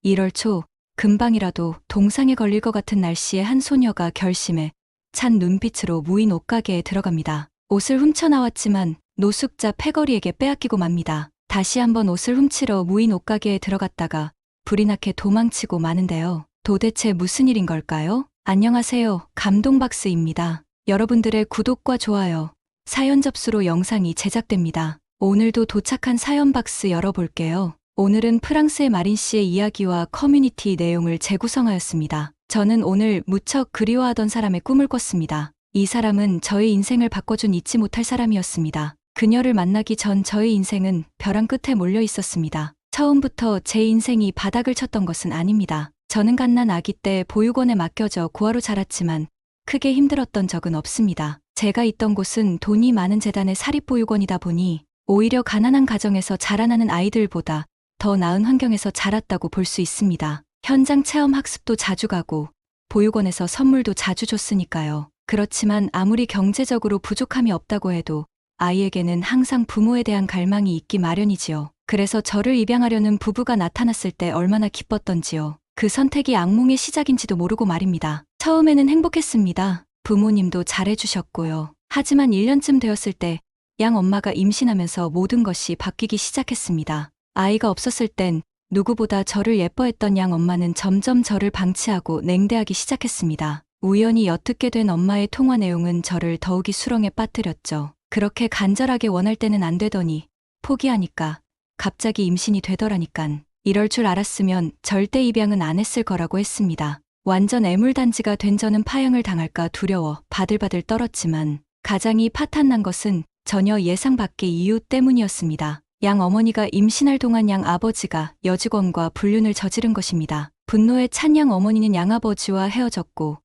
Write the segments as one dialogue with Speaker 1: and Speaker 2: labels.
Speaker 1: 1월 초, 금방이라도 동상에 걸릴 것 같은 날씨에 한 소녀가 결심에 찬 눈빛으로 무인 옷가게에 들어갑니다. 옷을 훔쳐나왔지만 노숙자 패거리에게 빼앗기고 맙니다. 다시 한번 옷을 훔치러 무인 옷가게에 들어갔다가 불이 나게 도망치고 마는데요. 도대체 무슨 일인 걸까요? 안녕하세요. 감동박스입니다. 여러분들의 구독과 좋아요, 사연 접수로 영상이 제작됩니다. 오늘도 도착한 사연 박스 열어볼게요. 오늘은 프랑스의 마린 씨의 이야기와 커뮤니티 내용을 재구성하였습니다. 저는 오늘 무척 그리워하던 사람의 꿈을 꿨습니다. 이 사람은 저의 인생을 바꿔준 잊지 못할 사람이었습니다. 그녀를 만나기 전 저의 인생은 벼랑 끝에 몰려 있었습니다. 처음부터 제 인생이 바닥을 쳤던 것은 아닙니다. 저는 갓난 아기 때 보육원에 맡겨져 고아로 자랐지만 크게 힘들었던 적은 없습니다. 제가 있던 곳은 돈이 많은 재단의 사립보육원이다 보니 오히려 가난한 가정에서 자라나는 아이들보다 더 나은 환경에서 자랐다고 볼 수 있습니다. 현장 체험 학습도 자주 가고 보육원에서 선물도 자주 줬으니까요. 그렇지만 아무리 경제적으로 부족함이 없다고 해도 아이에게는 항상 부모에 대한 갈망이 있기 마련이지요. 그래서 저를 입양하려는 부부가 나타났을 때 얼마나 기뻤던지요. 그 선택이 악몽의 시작인지도 모르고 말입니다. 처음에는 행복했습니다. 부모님도 잘해주셨고요. 하지만 1년쯤 되었을 때 양 엄마가 임신하면서 모든 것이 바뀌기 시작했습니다. 아이가 없었을 땐 누구보다 저를 예뻐했던 양 엄마는 점점 저를 방치하고 냉대하기 시작했습니다. 우연히 엿듣게 된 엄마의 통화 내용은 저를 더욱이 수렁에 빠뜨렸죠. 그렇게 간절하게 원할 때는 안 되더니 포기하니까 갑자기 임신이 되더라니깐. 이럴 줄 알았으면 절대 입양은 안 했을 거라고 했습니다. 완전 애물단지가 된 저는 파양을 당할까 두려워 바들바들 떨었지만 가장이 파탄난 것은 전혀 예상 밖의 이유 때문이었습니다. 양 어머니가 임신할 동안 양 아버지가 여직원과 불륜을 저지른 것입니다. 분노에 찬 양 어머니는 양 아버지와 헤어졌고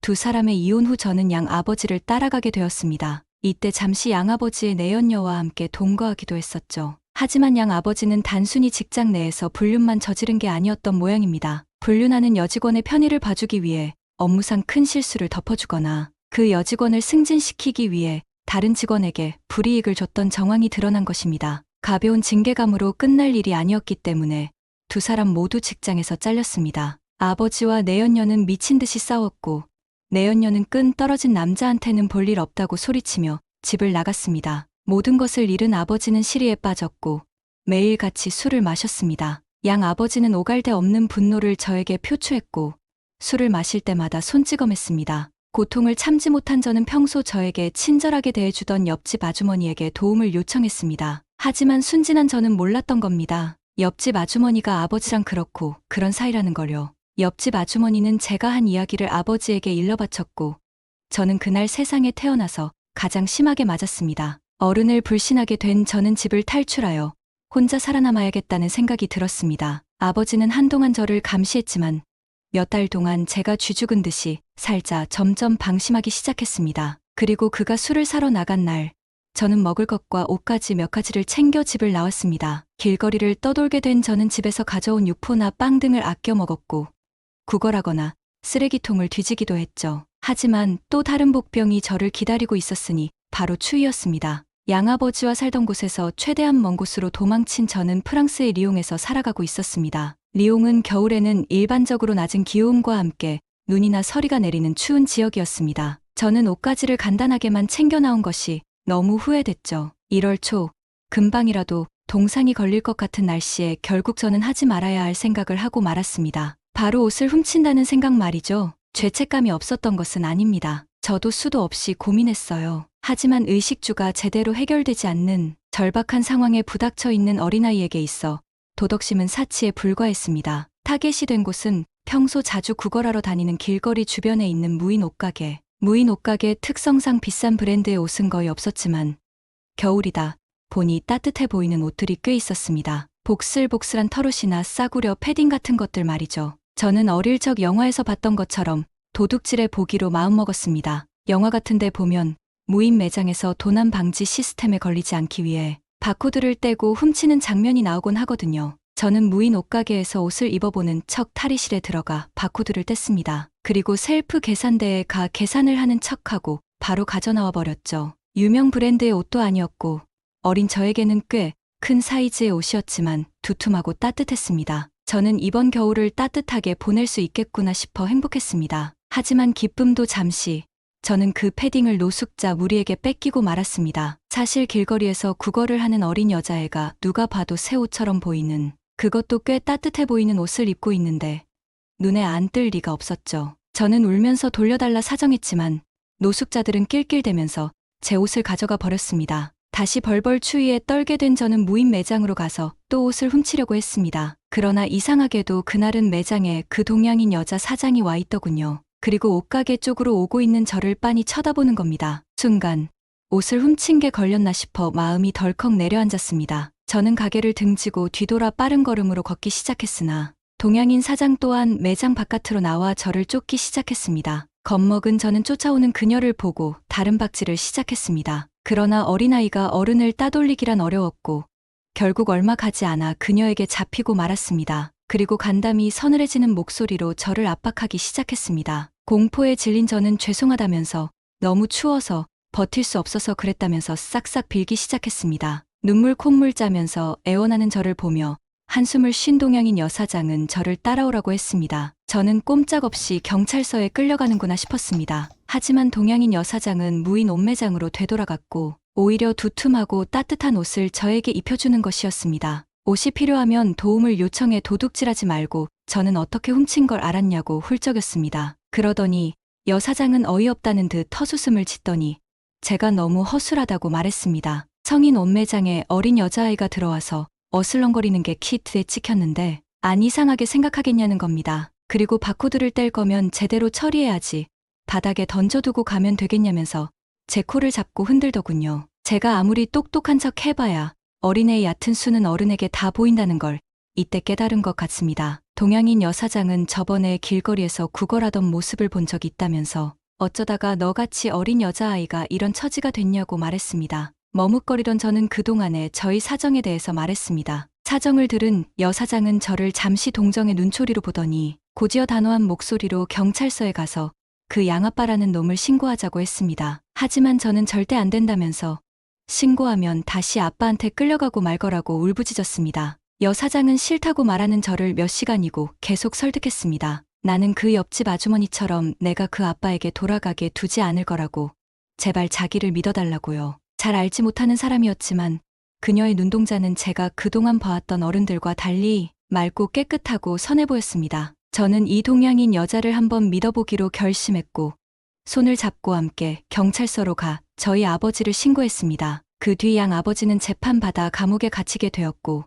Speaker 1: 두 사람의 이혼 후 저는 양 아버지를 따라가게 되었습니다. 이때 잠시 양 아버지의 내연녀와 함께 동거하기도 했었죠. 하지만 양 아버지는 단순히 직장 내에서 불륜만 저지른 게 아니었던 모양입니다. 불륜하는 여직원의 편의를 봐주기 위해 업무상 큰 실수를 덮어주거나 그 여직원을 승진시키기 위해 다른 직원에게 불이익을 줬던 정황이 드러난 것입니다. 가벼운 징계감으로 끝날 일이 아니었기 때문에 두 사람 모두 직장에서 잘렸습니다. 아버지와 내연녀는 미친 듯이 싸웠고 내연녀는 끈 떨어진 남자한테는 볼 일 없다고 소리치며 집을 나갔습니다. 모든 것을 잃은 아버지는 시리에 빠졌고 매일같이 술을 마셨습니다. 양 아버지는 오갈 데 없는 분노를 저에게 표출했고 술을 마실 때마다 손찌검했습니다. 고통을 참지 못한 저는 평소 저에게 친절하게 대해주던 옆집 아주머니에게 도움을 요청했습니다. 하지만 순진한 저는 몰랐던 겁니다. 옆집 아주머니가 아버지랑 그렇고 그런 사이라는 걸요. 옆집 아주머니는 제가 한 이야기를 아버지에게 일러바쳤고 저는 그날 세상에 태어나서 가장 심하게 맞았습니다. 어른을 불신하게 된 저는 집을 탈출하여 혼자 살아남아야겠다는 생각이 들었습니다. 아버지는 한동안 저를 감시했지만 몇 달 동안 제가 쥐죽은 듯이 살자 점점 방심하기 시작했습니다. 그리고 그가 술을 사러 나간 날 저는 먹을 것과 옷까지 몇 가지를 챙겨 집을 나왔습니다. 길거리를 떠돌게 된 저는 집에서 가져온 육포나 빵 등을 아껴 먹었고 구걸하거나 쓰레기통을 뒤지기도 했죠. 하지만 또 다른 복병이 저를 기다리고 있었으니 바로 추위였습니다. 양아버지와 살던 곳에서 최대한 먼 곳으로 도망친 저는 프랑스의 리옹에서 살아가고 있었습니다. 리옹은 겨울에는 일반적으로 낮은 기온과 함께 눈이나 서리가 내리는 추운 지역이었습니다. 저는 옷가지를 간단하게만 챙겨 나온 것이 너무 후회됐죠. 1월 초, 금방이라도 동상이 걸릴 것 같은 날씨에 결국 저는 하지 말아야 할 생각을 하고 말았습니다. 바로 옷을 훔친다는 생각 말이죠. 죄책감이 없었던 것은 아닙니다. 저도 수도 없이 고민했어요. 하지만 의식주가 제대로 해결되지 않는 절박한 상황에 부닥쳐 있는 어린아이에게 있어 도덕심은 사치에 불과했습니다. 타겟이 된 곳은 평소 자주 구걸하러 다니는 길거리 주변에 있는 무인 옷가게. 무인 옷가게 특성상 비싼 브랜드의 옷은 거의 없었지만 겨울이다 보니 따뜻해 보이는 옷들이 꽤 있었습니다. 복슬복슬한 털옷이나 싸구려 패딩 같은 것들 말이죠. 저는 어릴 적 영화에서 봤던 것처럼 도둑질해 보기로 마음먹었습니다. 영화 같은 데 보면 무인 매장에서 도난 방지 시스템에 걸리지 않기 위해 바코드를 떼고 훔치는 장면이 나오곤 하거든요. 저는 무인 옷가게에서 옷을 입어보는 척 탈의실에 들어가 바코드를 뗐습니다. 그리고 셀프 계산대에 가 계산을 하는 척하고 바로 가져나와 버렸죠. 유명 브랜드의 옷도 아니었고 어린 저에게는 꽤 큰 사이즈의 옷이었지만 두툼하고 따뜻했습니다. 저는 이번 겨울을 따뜻하게 보낼 수 있겠구나 싶어 행복했습니다. 하지만 기쁨도 잠시, 저는 그 패딩을 노숙자 무리에게 뺏기고 말았습니다. 사실 길거리에서 구걸을 하는 어린 여자애가 누가 봐도 새 옷처럼 보이는, 그것도 꽤 따뜻해 보이는 옷을 입고 있는데 눈에 안 뜰 리가 없었죠. 저는 울면서 돌려달라 사정했지만 노숙자들은 낄낄대면서 제 옷을 가져가 버렸습니다. 다시 벌벌 추위에 떨게 된 저는 무인 매장으로 가서 또 옷을 훔치려고 했습니다. 그러나 이상하게도 그날은 매장에 그 동양인 여자 사장이 와 있더군요. 그리고 옷가게 쪽으로 오고 있는 저를 빤히 쳐다보는 겁니다. 순간 옷을 훔친 게 걸렸나 싶어 마음이 덜컥 내려앉았습니다. 저는 가게를 등지고 뒤돌아 빠른 걸음으로 걷기 시작했으나 동양인 사장 또한 매장 바깥으로 나와 저를 쫓기 시작했습니다. 겁먹은 저는 쫓아오는 그녀를 보고 다른 박질을 시작했습니다. 그러나 어린아이가 어른을 따돌리기란 어려웠고 결국 얼마 가지 않아 그녀에게 잡히고 말았습니다. 그리고 간담이 서늘해지는 목소리로 저를 압박하기 시작했습니다. 공포에 질린 저는 죄송하다면서 너무 추워서 버틸 수 없어서 그랬다면서 싹싹 빌기 시작했습니다. 눈물 콧물 짜면서 애원하는 저를 보며 한숨을 쉰 동양인 여사장은 저를 따라오라고 했습니다. 저는 꼼짝없이 경찰서에 끌려가는구나 싶었습니다. 하지만 동양인 여사장은 무인 옷 매장으로 되돌아갔고 오히려 두툼하고 따뜻한 옷을 저에게 입혀주는 것이었습니다. 옷이 필요하면 도움을 요청해 도둑질하지 말고 저는 어떻게 훔친 걸 알았냐고 훌쩍였습니다. 그러더니 여사장은 어이없다는 듯 헛웃음을 짓더니 제가 너무 허술하다고 말했습니다. 성인 옷 매장에 어린 여자아이가 들어와서 어슬렁거리는 게 키트에 찍혔는데 안 이상하게 생각하겠냐는 겁니다. 그리고 바코드를 뗄 거면 제대로 처리해야지. 바닥에 던져두고 가면 되겠냐면서 제 코를 잡고 흔들더군요. 제가 아무리 똑똑한 척 해봐야 어린애의 얕은 수는 어른에게 다 보인다는 걸 이때 깨달은 것 같습니다. 동양인 여사장은 저번에 길거리에서 구걸하던 모습을 본 적이 있다면서 어쩌다가 너같이 어린 여자아이가 이런 처지가 됐냐고 말했습니다. 머뭇거리던 저는 그동안의 저희 사정에 대해서 말했습니다. 사정을 들은 여사장은 저를 잠시 동정의 눈초리로 보더니 고지어 단호한 목소리로 경찰서에 가서 그 양아빠라는 놈을 신고하자고 했습니다. 하지만 저는 절대 안 된다면서 신고하면 다시 아빠한테 끌려가고 말 거라고 울부짖었습니다. 여사장은 싫다고 말하는 저를 몇 시간이고 계속 설득했습니다. 나는 그 옆집 아주머니처럼 내가 그 아빠에게 돌아가게 두지 않을 거라고. 제발 자기를 믿어달라고요. 잘 알지 못하는 사람이었지만 그녀의 눈동자는 제가 그동안 봐왔던 어른들과 달리 맑고 깨끗하고 선해 보였습니다. 저는 이 동양인 여자를 한번 믿어보기로 결심했고 손을 잡고 함께 경찰서로 가 저희 아버지를 신고했습니다. 그 뒤 양 아버지는 재판받아 감옥에 갇히게 되었고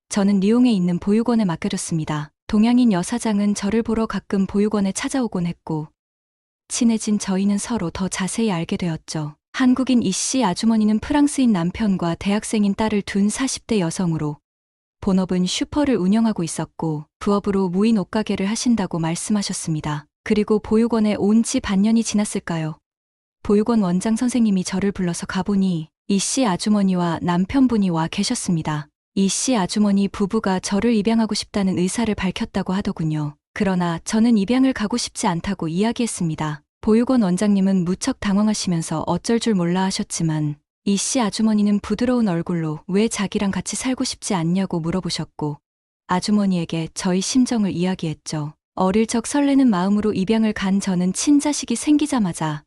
Speaker 1: 저는 리옹에 있는 보육원에 맡겨졌습니다. 동양인 여사장은 저를 보러 가끔 보육원에 찾아오곤 했고 친해진 저희는 서로 더 자세히 알게 되었죠. 한국인 이씨 아주머니는 프랑스인 남편과 대학생인 딸을 둔 40대 여성으로 본업은 슈퍼를 운영하고 있었고 부업으로 무인 옷가게를 하신다고 말씀하셨습니다. 그리고 보육원에 온 지 반년이 지났을까요? 보육원 원장 선생님이 저를 불러서 가보니 이씨 아주머니와 남편분이 와 계셨습니다. 이씨 아주머니 부부가 저를 입양하고 싶다는 의사를 밝혔다고 하더군요. 그러나 저는 입양을 가고 싶지 않다고 이야기했습니다. 보육원 원장님은 무척 당황하시면서 어쩔 줄 몰라 하셨지만 이씨 아주머니는 부드러운 얼굴로 왜 자기랑 같이 살고 싶지 않냐고 물어보셨고 아주머니에게 저희 심정을 이야기했죠. 어릴 적 설레는 마음으로 입양을 간 저는 친자식이 생기자마자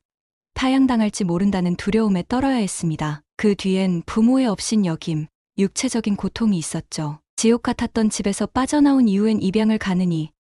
Speaker 1: 파양당할지 모른다는 두려움에 떨어야 했습니다. 그 뒤엔 부모의 업신여김, 육체적인 고통이 있었죠. 지옥 같았던 집에서 빠져나온 이후엔 입양을 가느니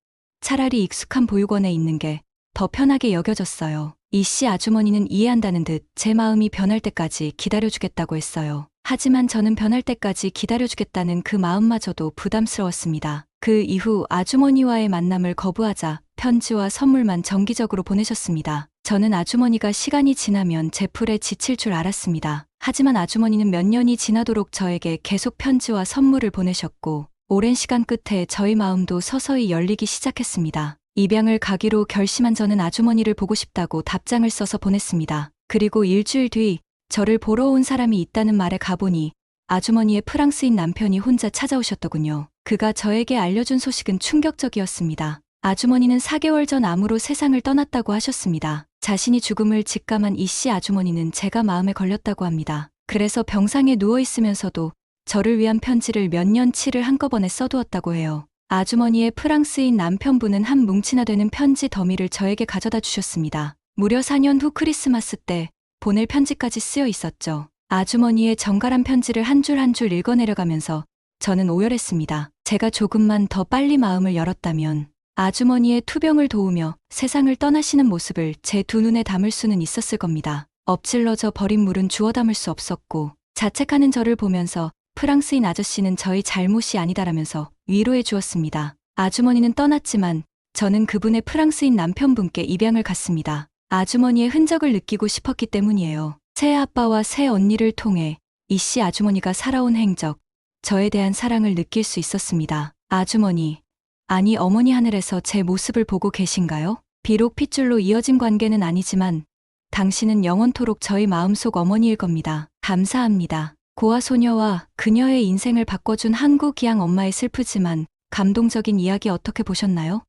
Speaker 1: 차라리 익숙한 보육원에 있는 게 더 편하게 여겨졌어요. 이씨 아주머니는 이해한다는 듯 제 마음이 변할 때까지 기다려주겠다고 했어요. 하지만 저는 변할 때까지 기다려주겠다는 그 마음마저도 부담스러웠습니다. 그 이후 아주머니와의 만남을 거부하자 편지와 선물만 정기적으로 보내셨습니다. 저는 아주머니가 시간이 지나면 제 풀에 지칠 줄 알았습니다. 하지만 아주머니는 몇 년이 지나도록 저에게 계속 편지와 선물을 보내셨고 오랜 시간 끝에 저희 마음도 서서히 열리기 시작했습니다. 입양을 가기로 결심한 저는 아주머니를 보고 싶다고 답장을 써서 보냈습니다. 그리고 일주일 뒤 저를 보러 온 사람이 있다는 말에 가보니 아주머니의 프랑스인 남편이 혼자 찾아오셨더군요. 그가 저에게 알려준 소식은 충격적이었습니다. 아주머니는 4개월 전 암으로 세상을 떠났다고 하셨습니다. 자신이 죽음을 직감한 이씨 아주머니는 제가 마음에 걸렸다고 합니다. 그래서 병상에 누워있으면서도 저를 위한 편지를 몇 년치를 한꺼번에 써두었다고 해요. 아주머니의 프랑스인 남편분은 한 뭉치나 되는 편지 더미를 저에게 가져다 주셨습니다. 무려 4년 후 크리스마스 때 보낼 편지까지 쓰여 있었죠. 아주머니의 정갈한 편지를 한 줄 한 줄 읽어내려가면서 저는 오열했습니다. 제가 조금만 더 빨리 마음을 열었다면 아주머니의 투병을 도우며 세상을 떠나시는 모습을 제 두 눈에 담을 수는 있었을 겁니다. 엎질러져 버린 물은 주워 담을 수 없었고 자책하는 저를 보면서 프랑스인 아저씨는 저희 잘못이 아니다라면서 위로해 주었습니다. 아주머니는 떠났지만 저는 그분의 프랑스인 남편분께 입양을 갔습니다. 아주머니의 흔적을 느끼고 싶었기 때문이에요. 새 아빠와 새 언니를 통해 이씨 아주머니가 살아온 행적, 저에 대한 사랑을 느낄 수 있었습니다. 아주머니, 아니 어머니 하늘에서 제 모습을 보고 계신가요? 비록 핏줄로 이어진 관계는 아니지만 당신은 영원토록 저희 마음속 어머니일 겁니다. 감사합니다. 고아 소녀와 그녀의 인생을 바꿔준 한국 양 엄마의 슬프지만 감동적인 이야기 어떻게 보셨나요?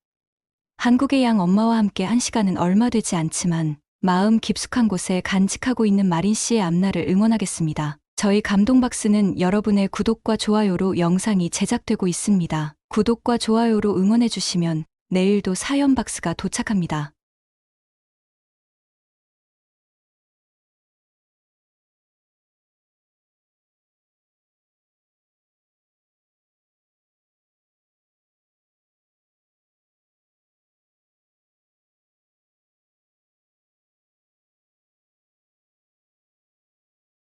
Speaker 1: 한국의 양 엄마와 함께 한 시간은 얼마 되지 않지만 마음 깊숙한 곳에 간직하고 있는 마린 씨의 앞날을 응원하겠습니다. 저희 감동박스는 여러분의 구독과 좋아요로 영상이 제작되고 있습니다. 구독과 좋아요로 응원해주시면 내일도 사연박스가 도착합니다.